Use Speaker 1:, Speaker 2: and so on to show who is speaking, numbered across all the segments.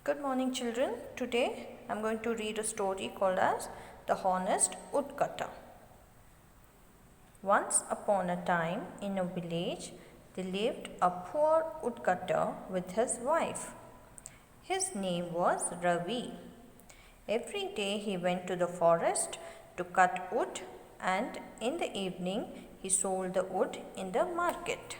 Speaker 1: Good morning, children. Today I am going to read a story called as The Honest Woodcutter. Once upon a time in a village there lived a poor woodcutter with his wife. His name was Ravi. Every day he went to the forest to cut wood, and in the evening he sold the wood in the market.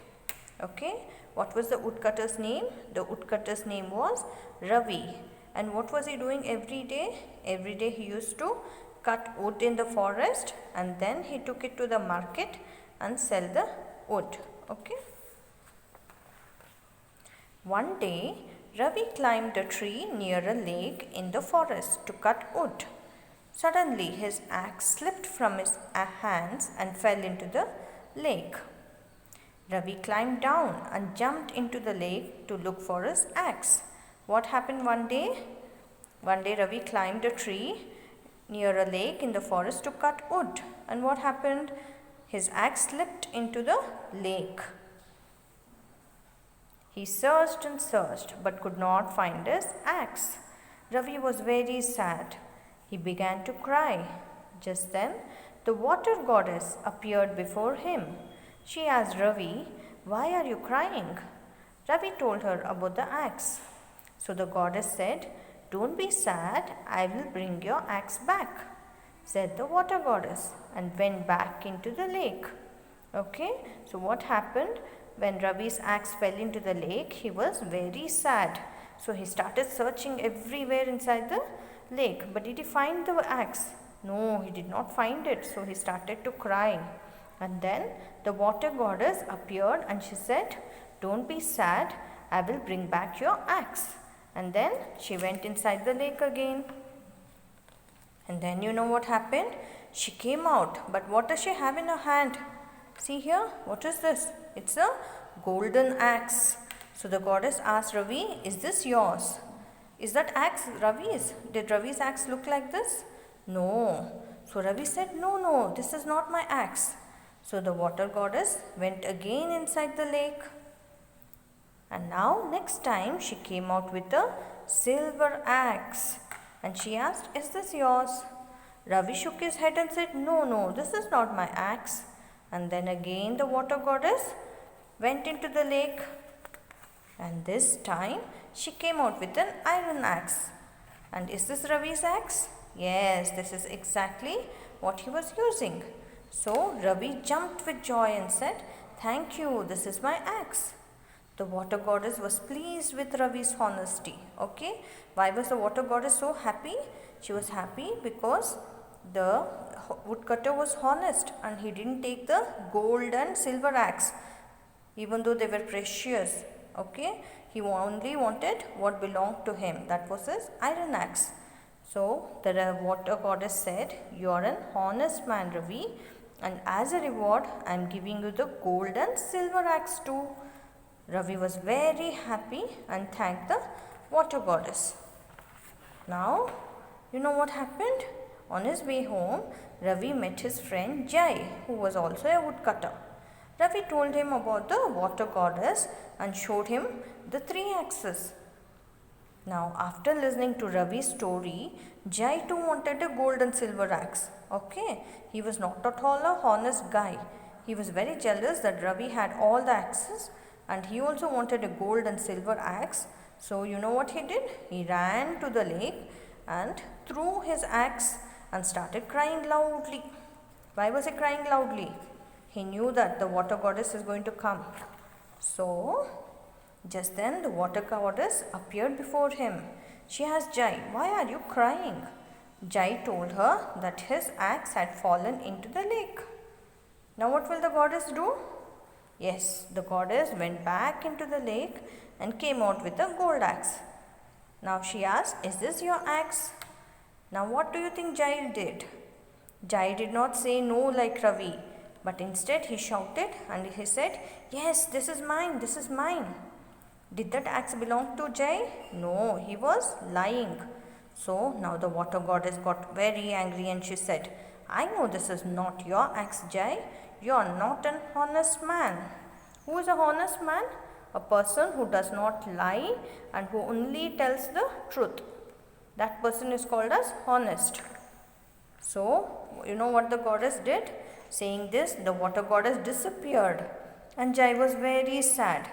Speaker 1: Okay, what was the woodcutter's name? The woodcutter's name was Ravi. And what was he doing every day? Every day he used to cut wood in the forest, and then he took it to the market and sell the wood. Okay. One day Ravi climbed a tree near a lake in the forest to cut wood. Suddenly his axe slipped from his hands and fell into the lake. Ravi climbed down and jumped into the lake to look for his axe. What happened one day? One day Ravi climbed a tree near a lake in the forest to cut wood. And what happened? His axe slipped into the lake. He searched and searched but could not find his axe. Ravi was very sad. He began to cry. Just then the water goddess appeared before him. She asked Ravi, "Why are you crying?" Ravi told her about the axe. So the goddess said, "Don't be sad, I will bring your axe back," said the water goddess, and went back into the lake. Okay, so what happened? When Ravi's axe fell into the lake, he was very sad. So he started searching everywhere inside the lake. But did he find the axe? No, he did not find it. So he started to cry. And then the water goddess appeared and she said, "Don't be sad, I will bring back your axe." And then she went inside the lake again. And then you know what happened? She came out, but what does she have in her hand? See here, what is this? It's a golden axe. So the goddess asked Ravi, "Is this yours? Is that axe Ravi's? Did Ravi's axe look like this?" No. So Ravi said, No, this is not my axe." So the water goddess went again inside the lake. And now next time she came out with a silver axe. And she asked, "Is this yours?" Ravi shook his head and said, No, this is not my axe." And then again the water goddess went into the lake. And this time she came out with an iron axe. And is this Ravi's axe? Yes, this is exactly what he was using. So Ravi jumped with joy and said, "Thank you, this is my axe." The water goddess was pleased with Ravi's honesty. Okay, why was the water goddess so happy? She was happy because the woodcutter was honest and he didn't take the gold and silver axe, even though they were precious. Okay, he only wanted what belonged to him, that was his iron axe. So the water goddess said, "You are an honest man, Ravi, and as a reward I am giving you the gold and silver axe too." Ravi was very happy and thanked the water goddess. Now, you know what happened? On his way home, Ravi met his friend Jai, who was also a woodcutter. Ravi told him about the water goddess and showed him the 3 axes. Now, after listening to Ravi's story, Jai too wanted a gold and silver axe. Okay, he was not at all a honest guy. He was very jealous that Ravi had all the axes and he also wanted a gold and silver axe. So you know what he did? He ran to the lake and threw his axe and started crying loudly. Why was he crying loudly? He knew that the water goddess is going to come. So just then the water goddess appeared before him. She asked Jai, "Why are you crying?" Jai told her that his axe had fallen into the lake. Now what will the goddess do? Yes, the goddess went back into the lake and came out with a gold axe. Now she asked, "Is this your axe?" Now what do you think Jai did? Jai did not say no like Ravi, but instead he shouted and he said, "Yes, this is mine, this is mine." Did that axe belong to Jai? No, he was lying. So now the water goddess got very angry and she said, "I know this is not your axe, Jai. You are not an honest man." Who is a honest man? A person who does not lie and who only tells the truth. That person is called as honest. So, you know what the goddess did? Saying this, the water goddess disappeared and Jai was very sad.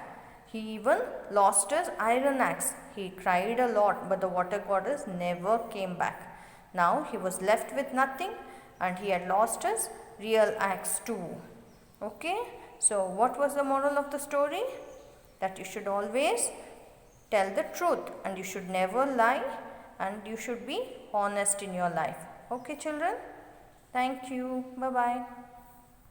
Speaker 1: He even lost his iron axe. He cried a lot, but the water goddess never came back. Now he was left with nothing and he had lost his real axe too. Okay, so what was the moral of the story? That you should always tell the truth and you should never lie and you should be honest in your life. Okay children, thank you, bye bye.